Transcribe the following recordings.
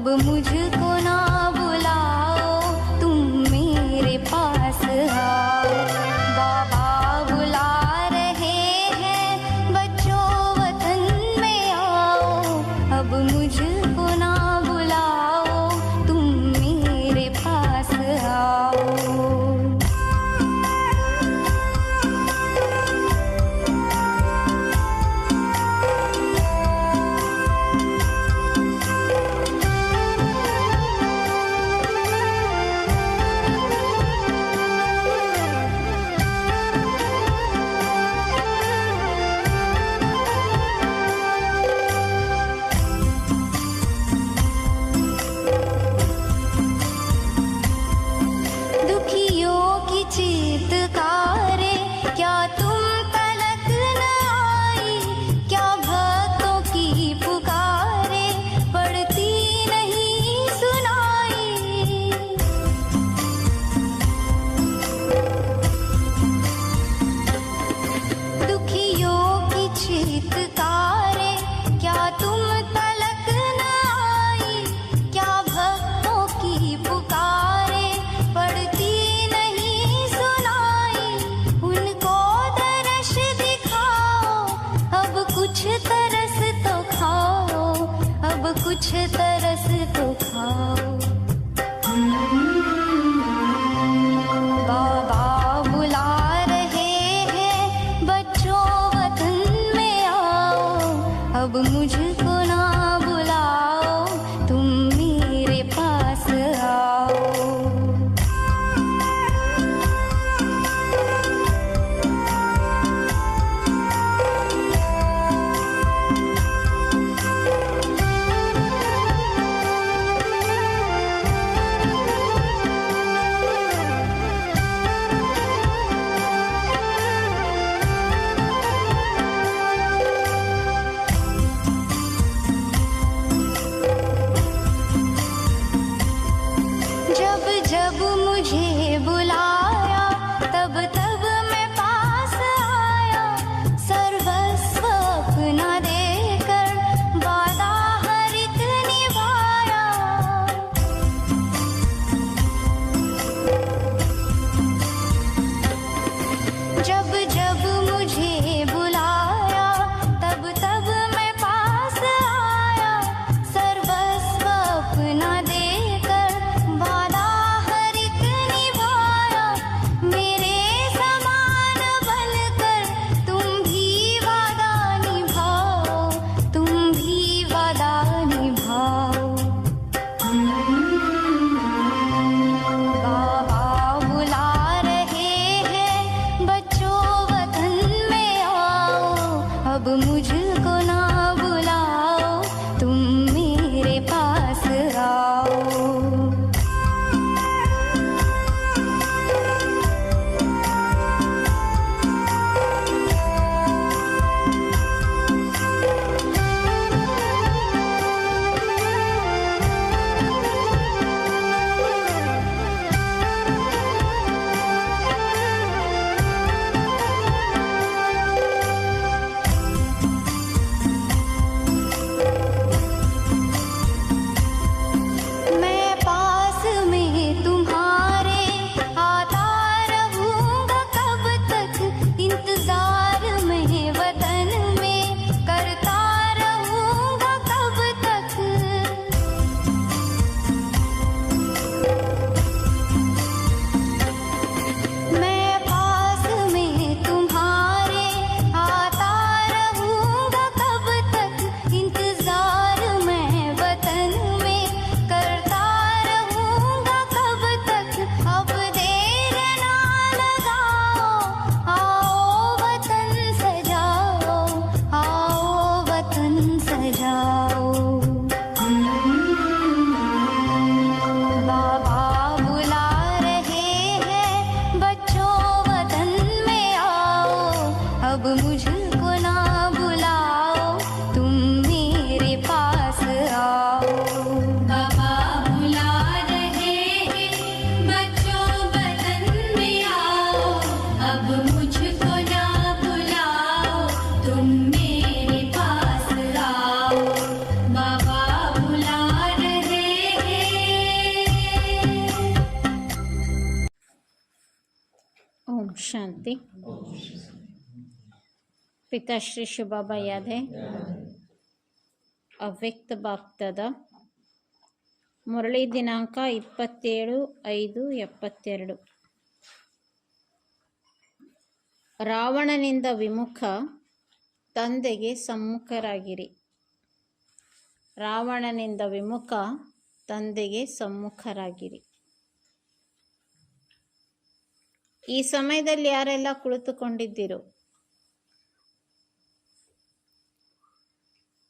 अब मुझको ना बुलाओ, तुम मेरे पास आओ। बाबा बुला रहे हैं, बच्चों वतन में आओ। अब मुझको ना बुलाओ, तुम मेरे पास आओ। दुखियों की चीत्कारें क्या तुम तलक न आई? क्या भक्तों की पुकारें पड़ती नहीं सुनाई? दुखियों की चीत्कारें क्या तुम तलक न आई? क्या भक्तों की पुकारें पड़ती नहीं सुनाई? उनको दर्श दिखाओ, अब कुछ तरस तो खाओ, अब कुछ तरस तो खाओ। बाबा बुला रहे हैं, बच्चों वतन में आओ। अब मुझको ना बुलाओ, तुम मेरे पास आओ। ಶಾಂತಿ. ಪಿತಾಶ್ರೀ ಶಿವಬಾಬಾ ಯಾದ್ ಹೈ. ಅವ್ಯಕ್ತ ಬಾಪ್ದಾದ. ಮುರಳಿ ದಿನಾಂಕ 27/5/72. ರಾವಣನಿಂದ ವಿಮುಖ, ತಂದೆಗೆ ಸಮ್ಮುಖರಾಗಿರಿ. ರಾವಣನಿಂದ ವಿಮುಖ, ತಂದೆಗೆ ಸಮ್ಮುಖರಾಗಿರಿ. ಈ ಸಮಯದಲ್ಲಿ ಯಾರೆಲ್ಲ ಕುಳಿತುಕೊಂಡಿದ್ದೀರೋ,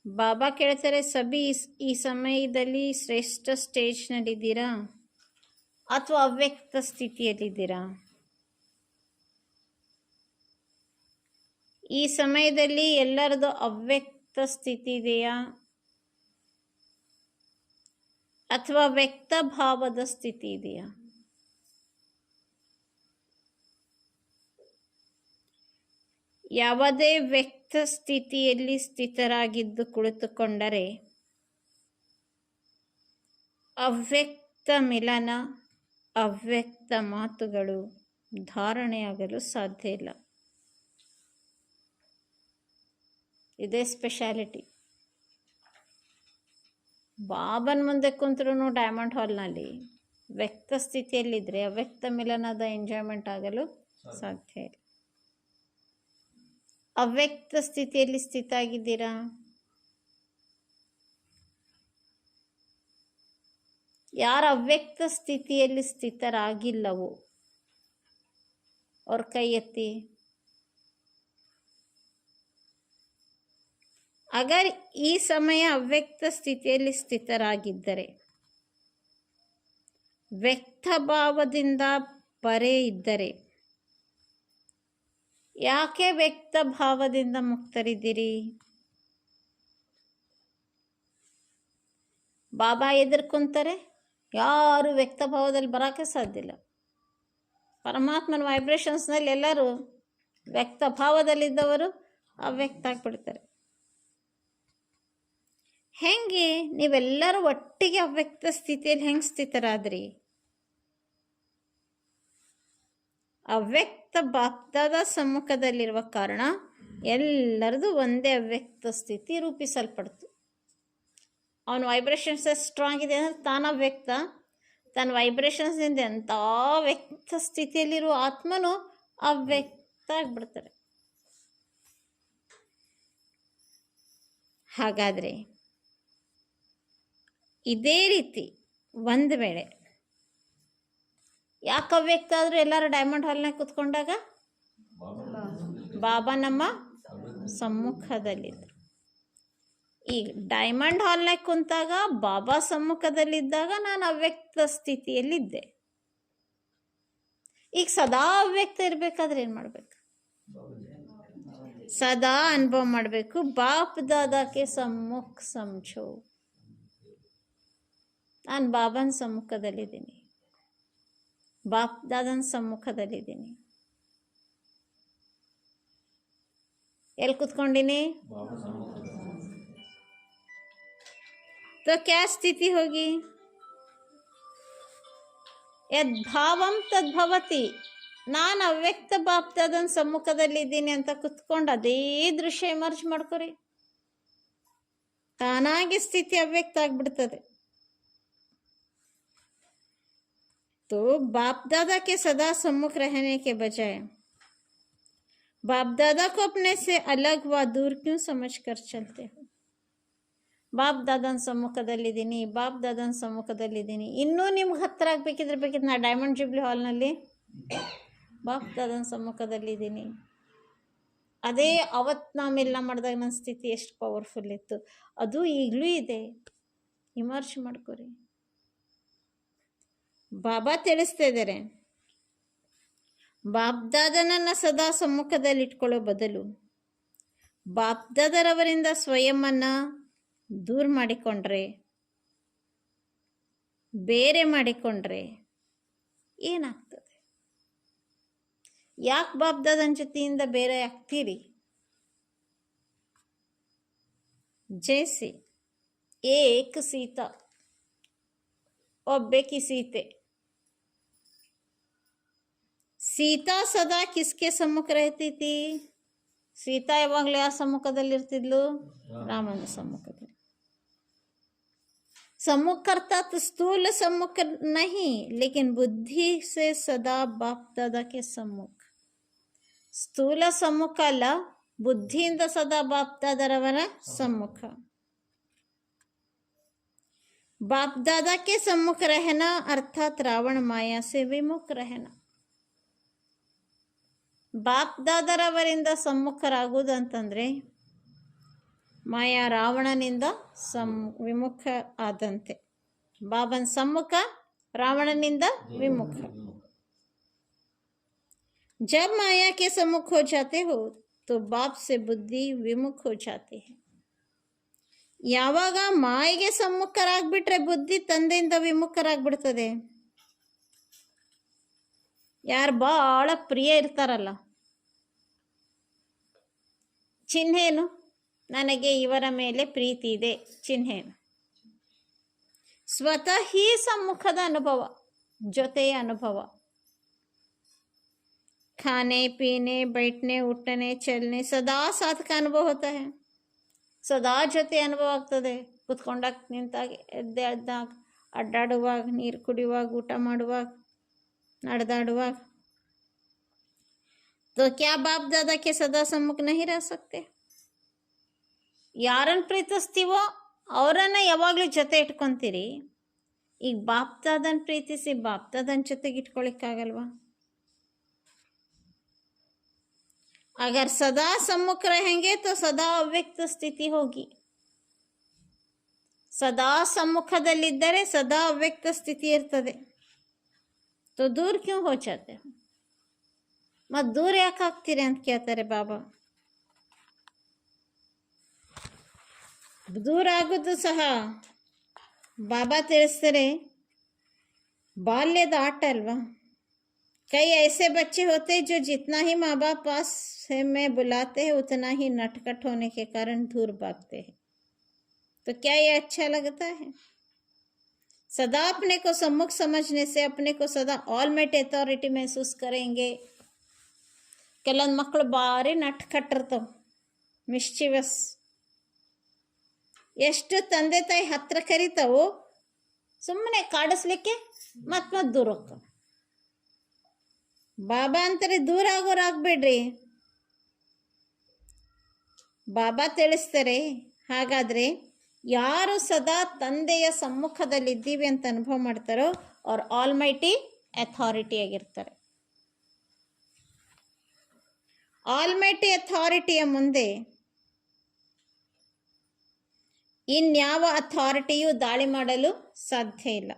ಬಾಬಾ ಕೇಳ್ತಾರೆ, ಸಭಿ ಈ ಸಮಯದಲ್ಲಿ ಶ್ರೇಷ್ಠ ಸ್ಟೇಜ್ನಲ್ಲಿದ್ದೀರಾ ಅಥವಾ ಅವ್ಯಕ್ತ ಸ್ಥಿತಿಯಲ್ಲಿದ್ದೀರಾ? ಈ ಸಮಯದಲ್ಲಿ ಎಲ್ಲರದು ಅವ್ಯಕ್ತ ಸ್ಥಿತಿ ಇದೆಯಾ ಅಥವಾ ವ್ಯಕ್ತ ಭಾವದ ಸ್ಥಿತಿ ಇದೆಯಾ? ಯಾವುದೇ ವ್ಯಕ್ತ ಸ್ಥಿತಿಯಲ್ಲಿ ಸ್ಥಿತರಾಗಿದ್ದು ಕುಳಿತುಕೊಂಡರೆ ಅವ್ಯಕ್ತ ಮಿಲನ, ಅವ್ಯಕ್ತ ಮಾತುಗಳು ಧಾರಣೆಯಾಗಲು ಸಾಧ್ಯ ಇಲ್ಲ. ಇದೇ ಸ್ಪೆಷಾಲಿಟಿ. ಬಾಬನ್ ಮುಂದೆ ಕುಂತ್ರೂ ಡೈಮಂಡ್ ಹಾಲ್ನಲ್ಲಿ ವ್ಯಕ್ತ ಸ್ಥಿತಿಯಲ್ಲಿದ್ದರೆ ಅವ್ಯಕ್ತ ಮಿಲನದ ಎಂಜಾಯ್ಮೆಂಟ್ ಆಗಲು ಸಾಧ್ಯ ಇಲ್ಲ. ಅವ್ಯಕ್ತ ಸ್ಥಿತಿಯಲ್ಲಿ ಸ್ಥಿತ ಆಗಿದ್ದೀರಾ? ಯಾರು ಅವ್ಯಕ್ತ ಸ್ಥಿತಿಯಲ್ಲಿ ಸ್ಥಿತರಾಗಿಲ್ಲವೋ ಅವ್ರ ಕೈ ಎತ್ತಿ. ಅಗರ್ ಈ ಸಮಯ ಅವ್ಯಕ್ತ ಸ್ಥಿತಿಯಲ್ಲಿ ಸ್ಥಿತರಾಗಿದ್ದರೆ, ವ್ಯಕ್ತ ಭಾವದಿಂದ ಪರೆ ಇದ್ದರೆ, ಯಾಕೆ ವ್ಯಕ್ತ ಭಾವದಿಂದ ಮುಕ್ತರಿದ್ದೀರಿ? ಬಾಬಾ ಎದುರ್ಕೊಂತಾರೆ, ಯಾರು ವ್ಯಕ್ತ ಭಾವದಲ್ಲಿ ಬರೋಕ್ಕೆ ಸಾಧ್ಯ ಇಲ್ಲ. ಪರಮಾತ್ಮನ ವೈಬ್ರೇಷನ್ಸ್ನಲ್ಲಿ ಎಲ್ಲರೂ ವ್ಯಕ್ತ ಭಾವದಲ್ಲಿದ್ದವರು ಅವ್ಯಕ್ತ ಆಗಿಬಿಡ್ತಾರೆ. ಹೆಂಗೆ ನೀವೆಲ್ಲರೂ ಒಟ್ಟಿಗೆ ಅವ್ಯಕ್ತ ಸ್ಥಿತಿಯಲ್ಲಿ ಹೆಂಗೆ ಸ್ಥಿತರಾದ್ರಿ? ಅವ್ಯಕ್ತ ಬಾಪ್ದಾದ ಸಮ್ಮುಖದಲ್ಲಿರುವ ಕಾರಣ ಎಲ್ಲರದು ಒಂದೇ ಅವ್ಯಕ್ತ ಸ್ಥಿತಿ ರೂಪಿಸಲ್ಪಡ್ತು. ಅವನ ವೈಬ್ರೇಷನ್ಸ್ ಸ್ಟ್ರಾಂಗ್ ಇದೆ ಅಂದರೆ ತಾನು ಅವ್ಯಕ್ತ, ತನ್ನ ವೈಬ್ರೇಷನ್ಸ್ನಿಂದ ಎಂಥ ವ್ಯಕ್ತ ಸ್ಥಿತಿಯಲ್ಲಿರುವ ಆತ್ಮನು ಅವ್ಯಕ್ತ ಆಗಿಬಿಡ್ತಾರೆ. ಹಾಗಾದರೆ ಇದೇ ರೀತಿ ಒಂದು ವೇಳೆ ಯಾಕೆ ಅವ್ಯಕ್ತ ಆದರೂ ಎಲ್ಲರೂ ಡೈಮಂಡ್ ಹಾಲ್ನಾಗ ಕೂತ್ಕೊಂಡಾಗ ಬಾಬಾ ನಮ್ಮ ಸಮ್ಮುಖದಲ್ಲಿದ್ದರು. ಈಗ ಡೈಮಂಡ್ ಹಾಲ್ನಾಗ ಕುಂತಾಗ ಬಾಬಾ ಸಮ್ಮುಖದಲ್ಲಿದ್ದಾಗ ನಾನು ಅವ್ಯಕ್ತ ಸ್ಥಿತಿಯಲ್ಲಿದ್ದೆ. ಈಗ ಸದಾ ಅವ್ಯಕ್ತ ಇರಬೇಕಾದ್ರೆ ಏನು ಮಾಡಬೇಕು? ಸದಾ ಅನುಭವ ಮಾಡಬೇಕು. ಬಾಪ್ ದಾದಾಕ್ಕೆ ಸಮ್ಮುಖ ಸಮझो. ನಾನು ಬಾಬನ ಸಮ್ಮುಖದಲ್ಲಿದ್ದೀನಿ, ಬಾಪ್ ದಾದನ ಸಮ್ಮುಖದಲ್ಲಿದ್ದೀನಿ. ಎಲ್ಲಿ ಕುತ್ಕೊಂಡಿನಿ? तो क्या स्थिति होगी? ಯದ್ಭಾವಂ ತದ್ಭವತಿ. ನಾನು ಅವ್ಯಕ್ತ ಬಾಪ್ದಾದನ ಸಮ್ಮುಖದಲ್ಲಿದ್ದೀನಿ ಅಂತ ಕುತ್ಕೊಂಡು ಅದೇ ದೃಶ್ಯ ಎಮರ್ಜ್ ಮಾಡ್ಕೊರಿ, ತಾನಾಗಿ ಸ್ಥಿತಿ ಅವ್ಯಕ್ತ ಆಗ್ಬಿಡ್ತದೆ. तो बाप दादा के सदा सम्मुख रहने के बजाय बाप दादा को अपने से अलग व दूर क्यों समझ कर चलते हो? ಬಾಪ್ ದಾದನ ಸಮ್ಮುಖದಲ್ಲಿದ್ದೀನಿ, ಬಾಪ್ ದಾದನ ಸಮ್ಮುಖದಲ್ಲಿದ್ದೀನಿ. ಇನ್ನೂ ನಿಮ್ಗೆ ಹತ್ತಿರ ಆಗಬೇಕಿದ್ರೆ ನಾ ಡೈಮಂಡ್ ಜುಬ್ಲಿ ಹಾಲ್ನಲ್ಲಿ ಬಾಪ್ ದಾದನ ಸಮ್ಮುಖದಲ್ಲಿದ್ದೀನಿ. ಅದೇ ಅವತ್ತು ನಾವೆಲ್ಲ ಮಾಡಿದಾಗ ನನ್ನ ಸ್ಥಿತಿ ಎಷ್ಟು ಪವರ್ಫುಲ್ ಇತ್ತು, ಅದು ಈಗಲೂ ಇದೆ. ಇಮರ್ಜ್ ಮಾಡ್ಕೊರಿ. ಬಾಬಾ ತಿಳಿಸ್ತಾ ಇದ್ದಾರೆ, ಬಾಪ್ದಾದನನ್ನು ಸದಾ ಸಮ್ಮುಖದಲ್ಲಿಟ್ಕೊಳ್ಳೋ ಬದಲು ಬಾಪ್ದಾದರವರಿಂದ ಸ್ವಯಂವನ್ನು ದೂರ ಮಾಡಿಕೊಂಡ್ರೆ, ಬೇರೆ ಮಾಡಿಕೊಂಡ್ರೆ ಏನಾಗ್ತದೆ? ಯಾಕೆ ಬಾಪ್ದಾದನ ಜೊತೆಯಿಂದ ಬೇರೆ ಆಗ್ತೀರಿ? ಜೈಸಿ ಏಕ ಸೀತಾ, ಒಬ್ಬಾಕಿ ಸೀತೆ, सीता सदा किसके सम्मुख रहती थी? सीता ಯಾವಾಗಲೂ ಯಾವ ಸಮ್ಮುಖದಲ್ಲಿರ್ತಿದ್ಲು? ರಾಮನ ಸಮ್ಮುಖದಲ್ಲಿ. सम्मुख अर्थात स्थूल सम्मुख नहीं, लेकिन बुद्धि से सदा बाप दादा के सम्मुख. ಸ್ಥೂಲ ಸಮ್ಮುಖ ಅಲ್ಲ, ಬುದ್ಧಿಯಿಂದ ಸದಾ ಬಾಪ್ ದಾದರವರ ಸಮ್ಮುಖ. बाप दादा के सम्मुख रहना अर्थात रावण माया से विमुख रहना. ಬಾಪ್ ದಾದರವರಿಂದ ಸಮ್ಮುಖರಾಗುವುದಂತಂದ್ರೆ ಮಾಯಾ ರಾವಣನಿಂದ ವಿಮುಖ ಆದಂತೆ. ಬಾಬನ್ ಸಮ್ಮುಖ, ರಾವಣನಿಂದ ವಿಮುಖ. जब माया के सम्मुख हो जाते हो तो बाप से बुद्धि विमुख हो जाती है. ಯಾವಾಗ ಮಾಯೆಗೆ ಸಮ್ಮುಖರಾಗ್ಬಿಟ್ರೆ ಬುದ್ಧಿ ತಂದೆಯಿಂದ ವಿಮುಖರಾಗ್ಬಿಡ್ತದೆ. ಯಾರು ಬಹಳ ಪ್ರಿಯ ಇರ್ತಾರಲ್ಲ, ಚಿಹ್ನೆನು ನನಗೆ ಇವರ ಮೇಲೆ ಪ್ರೀತಿ ಇದೆ, ಚಿಹ್ನೆನು ಸ್ವತಃ ಈ ಸಮ್ಮುಖದ ಅನುಭವ, ಜೊತೆಯ ಅನುಭವ. खाने पीने बैठने उठने चलने सदा साथ का अनुभव होता है. ಸದಾ ಜೊತೆ ಅನುಭವ ಆಗ್ತದೆ. ಕುತ್ಕೊಂಡಾಗ, ನಿಂತಾಗ, ಎದ್ದಾಗ, ಅಡ್ಡಾಡುವಾಗ, ನೀರು ಕುಡಿಯುವಾಗ, ಊಟ ಮಾಡುವಾಗ, ನಡೆದಾಡುವಾಗ. तो क्या बाप दादा के सदा सम्मुख नहीं रह सकते? ಯಾರನ್ನು ಪ್ರೀತಿಸ್ತೀವೋ ಅವರನ್ನ ಯಾವಾಗಲೂ ಜೊತೆ ಇಟ್ಕೊತೀರಿ. ಈಗ ಬಾಪ್ ದಾದನ್ ಪ್ರೀತಿಸಿ ಬಾಪ್ ದಾದನ್ ಜೊತೆಗೆ ಇಟ್ಕೊಳಿಕ್ಕಾಗಲ್ವಾ? अगर सदा सम्मुख रहेंगे तो सदा ಅವ್ಯಕ್ತ ಸ್ಥಿತಿ ಹೋಗಿ. ಸದಾ ಸಮ್ಮುಖದಲ್ಲಿದ್ದರೆ ಸದಾ ಅವ್ಯಕ್ತ ಸ್ಥಿತಿ ಇರ್ತದೆ. तो दूर क्यों हो जाते हो? ಮತ್ತು ದೂರ ಯಾಕೆ ಆಗ್ತೀರಿ ಅಂತ ಕೇಳ್ತಾರೆ ಬಾಬಾ. ದೂರ ಆಗೋದು ಸಹ ಬಾಬಾ ತಿಳಿಸ್ತಾರೆ, ಬಾಲ್ಯದ ಆಟ ಅಲ್ವಾ. कई ऐसे बच्चे होते जो जितना ही माँ बाप पास से में बुलाते हैं उतना ही नटखट होने के कारण दूर भागते हैं. तो क्या ये अच्छा लगता है? सदा अपने को सम्मुख समझने से अपने को सदा ऑलमाइटी अथॉरिटी महसूस करेंगे. ಕೆಲವೊಂದು ಮಕ್ಕಳು ಭಾರಿ ನಟ್ಕಟ್ಟಿರ್ತಾವ, ಮಿಸ್ಚಿವಸ್. ಎಷ್ಟು ತಂದೆ ತಾಯಿ ಹತ್ರ ಕರಿತಾವೋ ಸುಮ್ಮನೆ ಕಾಡಿಸ್ಲಿಕ್ಕೆ ಮತ್ ದೂರ ಹೋಗ್ತಾವ. ಬಾಬಾ ಅಂತಾರೆ ದೂರ ಆಗೋರಾಗ್ಬೇಡ್ರಿ. ಬಾಬಾ ತಿಳಿಸ್ತಾರೆ, ಹಾಗಾದ್ರೆ ಯಾರು ಸದಾ ತಂದೆಯ ಸಮ್ಮುಖದಲ್ಲಿದ್ದೀವಿ ಅಂತ ಅನುಭವ ಮಾಡ್ತಾರೋ ಅವ್ರು ಆಲ್ಮೈಟಿ ಅಥಾರಿಟಿ ಆಗಿರ್ತಾರೆ. ಆಲ್ಮೈಟಿ ಅಥಾರಿಟಿಯ ಮುಂದೆ ಇನ್ಯಾವ ಅಥಾರಿಟಿಯು ದಾಳಿ ಮಾಡಲು ಸಾಧ್ಯ ಇಲ್ಲ.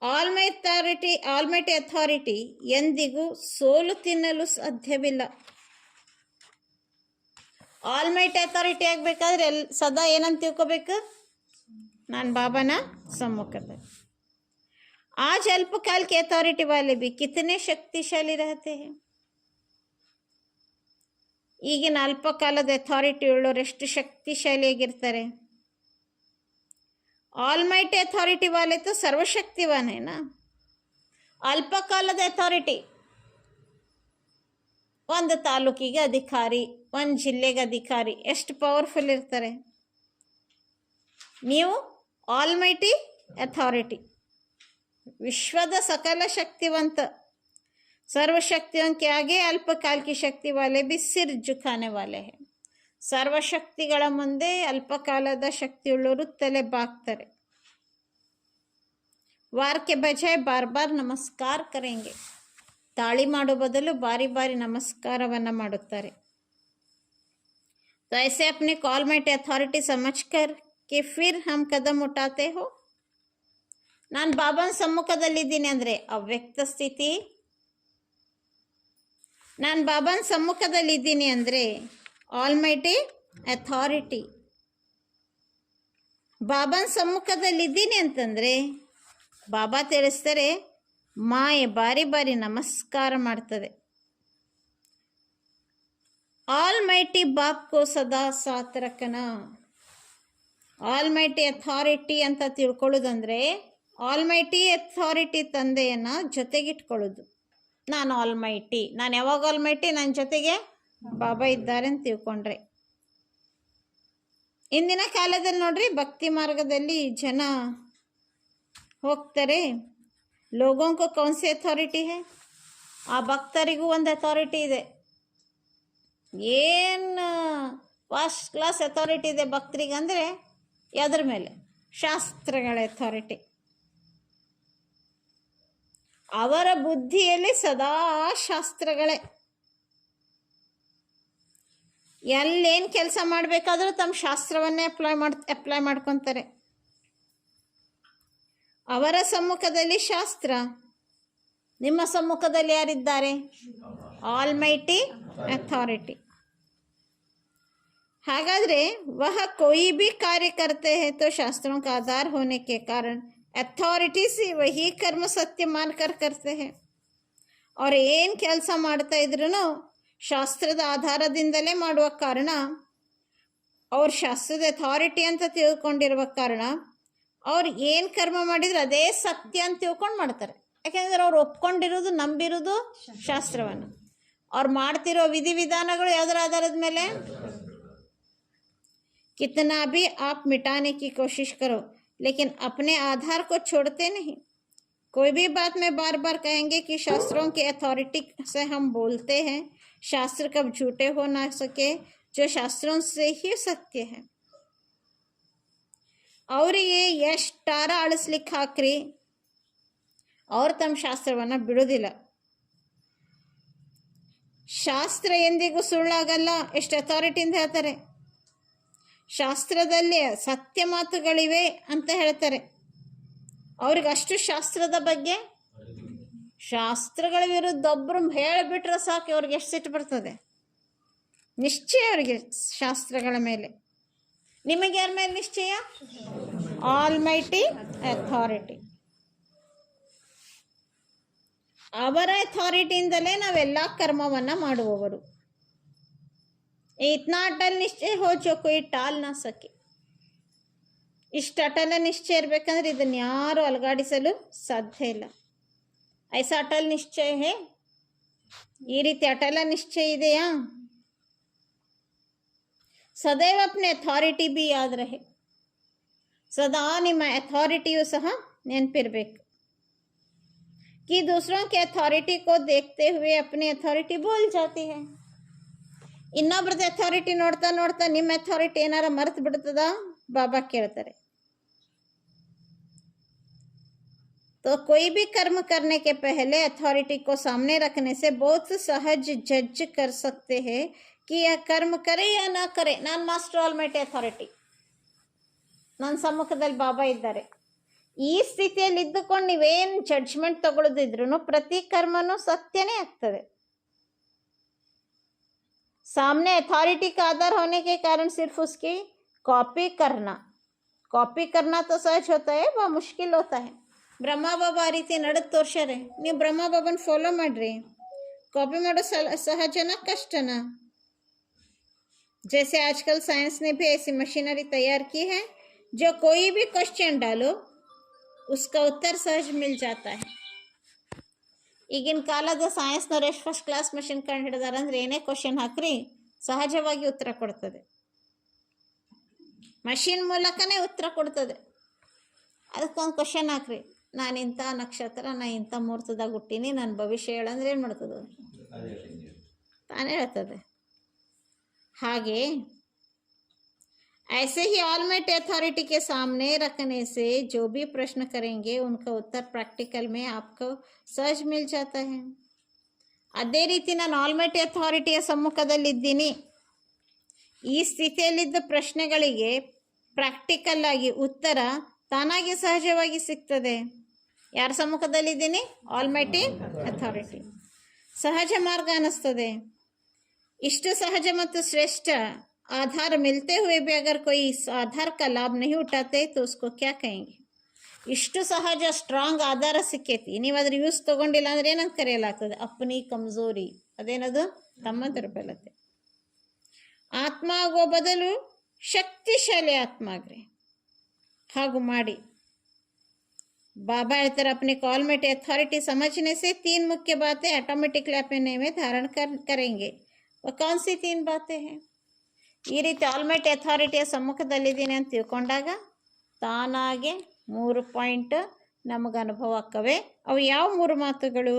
ಆಲ್ಮೈಟಿ ಅಥಾರಿಟಿ ಎಂದಿಗೂ ಸೋಲು ತಿನ್ನಲು ಸಾಧ್ಯವಿಲ್ಲ. ಆಲ್ಮೈಟಿ ಅಥಾರಿಟಿ ಆಗಬೇಕಾದ್ರೆ ಸದಾ ಏನಂತ ತಿಳ್ಕೋಬೇಕು? ನಾನು ಬಾಬಾನ सम्मुखದಲ್ಲಿ. आज अल्पकाल के अथॉरिटी वाले भी कितने शक्तिशाली रहते हैं. ಈಗಿನ ಅಲ್ಪಕಾಲದ ಅಥಾರಿಟಿ ಉಳ್ಳವರು ಎಷ್ಟು ಶಕ್ತಿಶಾಲಿಯಾಗಿರ್ತಾರೆ. ಆಲ್ಮೈಟಿ ಅಥಾರಿಟಿ ವಾಲೆ तो सर्वशक्तिवान है ना. ಅಲ್ಪಕಾಲದ ಅಥಾರಿಟಿ ಒಂದು ತಾಲೂಕಿಗೆ ಅಧಿಕಾರಿ, ಒಂದು ಜಿಲ್ಲೆಗೆ ಅಧಿಕಾರಿ, ಎಷ್ಟು ಪವರ್ಫುಲ್ ಇರ್ತಾರೆ. ನೀವು ಆಲ್ಮೈಟಿ ಅಥಾರಿಟಿ, विश्वद सकल शक्तिवंत, सर्वशक्तियों के आगे अल्पकाल की शक्ति वाले भी सिर झुकाने वाले हैं. ಸರ್ವಶಕ್ತಿಗಳ ಮುಂದೆ ಅಲ್ಪಕಾಲದ ಶಕ್ತಿಯುಳ್ಳವರು ತಲೆ ಬಾಗ್ತಾರೆ. ವಾರ್ ಕೆ ಬಜಾಯ್ ಬಾರ್ ಬಾರ್ ನಮಸ್ಕಾರ ಕರೆಂಗೆ, ತಾಳಿ ಮಾಡೋ ಬದಲು ಬಾರಿ ಬಾರಿ ನಮಸ್ಕಾರವನ್ನು ಮಾಡುತ್ತಾರೆ. तो ऐसे अपने ऑलमाइटी अथॉरिटी समझकर कि फिर हम कदम उठाते हो. ನಾನು ಬಾಬಾನ ಸಮ್ಮುಖದಲ್ಲಿದ್ದೀನಿ ಅಂದರೆ ಅವ್ಯಕ್ತ ಸ್ಥಿತಿ. ನಾನು ಬಾಬಾನ ಸಮ್ಮುಖದಲ್ಲಿದ್ದೀನಿ ಅಂದರೆ ಆಲ್ಮೈಟಿ ಅಥಾರಿಟಿ. ಬಾಬಾನ ಸಮ್ಮುಖದಲ್ಲಿದ್ದೀನಿ ಅಂತಂದರೆ ಬಾಬಾ ತಿಳಿಸ್ತಾರೆ, ಮಾಯೆ ಬಾರಿ ಬಾರಿ ನಮಸ್ಕಾರ ಮಾಡ್ತದೆ. ಆಲ್ಮೈಟಿ ಬಾಪ್ಕೋ ಸದಾ ಸಾಥ್ ರಖನಾ. ಆಲ್ಮೈಟಿ ಅಥಾರಿಟಿ ಅಂತ ತಿಳ್ಕೊಳ್ಳೋದಂದರೆ ಆಲ್ಮೈಟಿ ಅಥಾರಿಟಿ ತಂದೆಯನ್ನು ಜೊತೆಗಿಟ್ಕೊಳ್ಳೋದು. ನಾನು ಆಲ್ಮೈಟಿ, ನಾನು ಯಾವಾಗ ಆಲ್ಮೈಟಿ, ನನ್ನ ಜೊತೆಗೆ ಬಾಬಾ ಇದ್ದಾರೆ ಅಂತ ತಿಳ್ಕೊಂಡ್ರೆ. ಇಂದಿನ ಕಾಲದಲ್ಲಿ ನೋಡ್ರಿ, ಭಕ್ತಿ ಮಾರ್ಗದಲ್ಲಿ ಜನ ಹೋಗ್ತಾರೆ, ಲೋಗೋಂಕೋ ಕೌನ್ಸಿ ಅಥಾರಿಟಿ ಹೇ, ಆ ಭಕ್ತರಿಗೂ ಒಂದು ಅಥಾರಿಟಿ ಇದೆ. ಏನು ಫಸ್ಟ್ ಕ್ಲಾಸ್ ಅಥಾರಿಟಿ ಇದೆ ಭಕ್ತರಿಗೆ ಅಂದರೆ ಯಾವುದ್ರ ಮೇಲೆ? ಶಾಸ್ತ್ರಗಳ ಅಥಾರಿಟಿ. ಅವರ ಬುದ್ಧಿಯಲ್ಲಿ ಸದಾ ಶಾಸ್ತ್ರಗಳೇ. ಎಲ್ಲೇನು ಕೆಲಸ ಮಾಡಬೇಕಾದ್ರೂ ತಮ್ಮ ಶಾಸ್ತ್ರವನ್ನೇ ಅಪ್ಲೈ ಮಾಡ್ಕೊತಾರೆ. ಅವರ ಸಮ್ಮುಖದಲ್ಲಿ ಶಾಸ್ತ್ರ, ನಿಮ್ಮ ಸಮ್ಮುಖದಲ್ಲಿ ಯಾರಿದ್ದಾರೆ? Almighty authority. ಹಾಗಾದರೆ वह कोई भी कार्य करते हैं तो शास्त्रों का आधार होने के कारण ಅಥಾರಿಟಿ से वही कर्म सत्य मानकर करते हैं. ಅವ್ರು ಏನು ಕೆಲಸ ಮಾಡ್ತಾ ಇದ್ರೂ ಶಾಸ್ತ್ರದ ಆಧಾರದಿಂದಲೇ ಮಾಡುವ ಕಾರಣ, ಅವ್ರ ಶಾಸ್ತ್ರದ ಅಥಾರಿಟಿ ಅಂತ ತಿಳ್ಕೊಂಡಿರುವ ಕಾರಣ ಅವ್ರು ಏನು ಕರ್ಮ ಮಾಡಿದ್ರು ಅದೇ ಸತ್ಯ ಅಂತ ತಿಳ್ಕೊಂಡು ಮಾಡ್ತಾರೆ. ಯಾಕೆಂದರೆ ಅವ್ರು ಒಪ್ಕೊಂಡಿರೋದು, ನಂಬಿರೋದು ಶಾಸ್ತ್ರವನ್ನು. ಅವ್ರು ಮಾಡ್ತಿರೋ ವಿಧಿವಿಧಾನಗಳು ಯಾವುದರ ಆಧಾರದ ಮೇಲೆ? कितना भी आप मिटाने की कोशिश करो लेकिन अपने आधार को छोड़ते नहीं. कोई भी बात में बार बार कहेंगे कि शास्त्रों की अथॉरिटी से हम बोलते हैं. शास्त्र कब झूठे हो ना सके, जो शास्त्रों से ही सत्य है. ಅವರಿಗೆ ಎಷ್ಟಾರ ಅಳಿಸ್ಲಿಕ್ಕೆ ಹಾಕ್ರಿ, ಅವ್ರು ತಮ್ಮ ಶಾಸ್ತ್ರವನ್ನು ಬಿಡೋದಿಲ್ಲ. ಶಾಸ್ತ್ರ ಎಂದಿಗೂ ಸುಳ್ಳಾಗಲ್ಲ, ಎಷ್ಟು ಅಥಾರಿಟಿಯಿಂದ ಹೇಳ್ತಾರೆ. ಶಾಸ್ತ್ರದಲ್ಲಿ ಸತ್ಯ ಮಾತುಗಳಿವೆ ಅಂತ ಹೇಳ್ತಾರೆ. ಅವ್ರಿಗೆ ಅಷ್ಟು ಶಾಸ್ತ್ರದ ಬಗ್ಗೆ, ಶಾಸ್ತ್ರಗಳ ವಿರುದ್ಧ ಒಬ್ಬರು ಹೇಳಿಬಿಟ್ರೆ ಸಾಕು, ಅವ್ರಿಗೆ ಎಷ್ಟು ಸಿಟ್ಟು ಬರ್ತದೆ. ನಿಶ್ಚಯ ಅವರಿಗೆ ಶಾಸ್ತ್ರಗಳ ಮೇಲೆ. ನಿಮಗೆ ಯಾರ ಮೇಲೆ ನಿಶ್ಚಯ? Almighty authority. ಅವರ ಅಥಾರಿಟಿಯಿಂದಲೇ ನಾವೆಲ್ಲ ಕರ್ಮವನ್ನು ಮಾಡುವವರು. इतना अटल निश्चय हो जो कोई टाल ना सके. ಇಷ್ಟು ಅಟಲ ನಿಶ್ಚಯ ಇರಬೇಕಂದ್ರೆ ಇದನ್ನು ಯಾರು ಅಲುಗಾಡಿಸಲು ಸಾಧ್ಯ ಇಲ್ಲ. ಐಸಾ ಅಟಲ್ ನಿಶ್ಚಯ ಹೇ, ಈ ರೀತಿ ಅಟಲ ನಿಶ್ಚಯ ಇದೆಯಾ? ಸದೈವ ಅಪ್ನೆ ಅಥಾರಿಟಿ ಬಿ ಯಾದ್ ರಹೆ. ಸದಾ ನಿಮ್ಮ ಅಥಾರಿಟಿಯು ಸಹ ನೆನಪಿರಬೇಕು. कि दूसरों के अथॉरिटी को देखते हुए अपनी अथॉरिटी भूल जाती है. ಇನ್ನೊಬ್ರದ್ದು ಅಥಾರಿಟಿ ನೋಡ್ತಾ ನೋಡ್ತಾ ನಿಮ್ಮ ಅಥಾರಿಟಿ ಏನಾರ ಮರೆತು ಬಿಡ್ತದ? ಬಾಬಾ ಕೇಳ್ತಾರೆ. तो कोई भी कर्म करने के पहले अथॉरिटी को सामने रखने से बहुत सहज जज कर सकते हैं कि यह कर्म करे या ना करे. ನಾನು ಮಾಸ್ಟರ್ ಆಲ್ಮೈಟಿ ಅಥಾರಿಟಿ, ನನ್ನ ಸಮ್ಮುಖದಲ್ಲಿ ಬಾಬಾ ಇದ್ದಾರೆ. ಈ ಸ್ಥಿತಿಯಲ್ಲಿ ಇದ್ದುಕೊಂಡು ನೀವೇನು ಜಡ್ಜ್ಮೆಂಟ್ ತಗೊಳ್ಳೋದಿದ್ರು ಪ್ರತಿ ಕರ್ಮನೂ ಸತ್ಯನೇ ಆಗ್ತದೆ. सामने अथॉरिटी का आधार होने के कारण सिर्फ उसकी कॉपी करना तो सहज होता है, वह मुश्किल होता है. ಬ್ರಹ್ಮ ಬಾಬಾ ಆ ರೀತಿ ನಡೆದು ತೋರ್ಸ್ಯಾರೆ. ನೀವು ಬ್ರಹ್ಮ ಬಾಬಾನ ಫಾಲೋ ಮಾಡ್ರಿ. ಕಾಪಿ ಮಾಡೋ ಸಹಜನ ಕಷ್ಟನ? जैसे आजकल साइंस ने भी ऐसी मशीनरी तैयार की है जो कोई भी क्वेश्चन डालो उसका उत्तर सहज मिल जाता है. ಈಗಿನ ಕಾಲದ ಸೈನ್ಸ್ನವ್ರು ಎಷ್ಟು ಫಸ್ಟ್ ಕ್ಲಾಸ್ ಮಷಿನ್ ಕಂಡು ಹಿಡಿದಾರೆ ಅಂದರೆ ಏನೇ ಕ್ವಶನ್ ಹಾಕ್ರಿ ಸಹಜವಾಗಿ ಉತ್ತರ ಕೊಡ್ತದೆ. ಮಷಿನ್ ಮೂಲಕನೇ ಉತ್ತರ ಕೊಡ್ತದೆ. ಅದಕ್ಕೊಂದು ಕ್ವಶನ್ ಹಾಕ್ರಿ, ನಾನು ಇಂಥ ನಕ್ಷತ್ರ, ನಾನು ಇಂಥ ಮುಹೂರ್ತದಾಗ ಹುಟ್ಟೀನಿ, ನನ್ನ ಭವಿಷ್ಯ ಹೇಳಂದ್ರೆ ಏನು ಮಾಡ್ತದೆ? ತಾನೇ ಹೇಳ್ತದೆ. ಹಾಗೆ ऐसे ही ऑलमाइटी अथॉरिटी के सामने रखने से जो भी प्रश्न करेंगे उनका उत्तर प्रैक्टिकल में आपको सहज मिल जाता है. ಅದೇ ರೀತಿ ನಾನು ಆಲ್ಮೈಟಿ ಅಥಾರಿಟಿಯ ಸಮ್ಮುಖದಲ್ಲಿದ್ದೀನಿ. ಈ ಸ್ಥಿತಿಯಲ್ಲಿದ್ದ ಪ್ರಶ್ನೆಗಳಿಗೆ ಪ್ರಾಕ್ಟಿಕಲ್ ಆಗಿ ಉತ್ತರ ತಾನಾಗಿ ಸಹಜವಾಗಿ ಸಿಗ್ತದೆ. ಯಾರ ಸಮ್ಮುಖದಲ್ಲಿದ್ದೀನಿ? Almighty authority. ಸಹಜ ಮಾರ್ಗ ಅನ್ನಿಸ್ತದೆ. ಇಷ್ಟು ಸಹಜ ಮತ್ತು ಶ್ರೇಷ್ಠ आधार मिलते हुए भी अगर कोई इस आधार का लाभ नहीं उठाते तो उसको क्या कहेंगे? ಇಷ್ಟು ಸಹಜ ಸ್ಟ್ರಾಂಗ್ ಆಧಾರ ಸಿಕ್ಕೈತಿ, ನೀವು ಅದ್ರ ಯೂಸ್ ತೊಗೊಂಡಿಲ್ಲ ಅಂದರೆ ಏನಂತ ಕರೆಯಲಾಗ್ತದೆ? ಅಪ್ನಿ ಕಮ್ಜೋರಿ. ಅದೇನದು? ತಮ್ಮ ದುರ್ಬಲತೆ. ಆತ್ಮ ಆಗೋ ಬದಲು ಶಕ್ತಿಶಾಲಿ ಆತ್ಮ ಆಗ್ರಿ. ಹಾಗೂ ಮಾಡಿ बाबा ಹೇಳ್ತಾರೆ अपने कॉल में अथॉरिटी समझने से 3 मुख्य बातें ऑटोमेटिकली अपने में धारण करेंगे। वो कौन सी 3 बातें हैं? ಈ ರೀತಿ ಆಲ್ಮೈಟಿ ಅಥಾರಿಟಿಯ ಸಮ್ಮುಖದಲ್ಲಿದ್ದೀನಿ ಅಂತ ತಿಳ್ಕೊಂಡಾಗ ತಾನಾಗೆ 3 ಪಾಯಿಂಟ್ ನಮಗೆ ಅನುಭವ ಆಕ್ಕವೆ. ಅವು ಯಾವ 3 ಮಾತುಗಳು?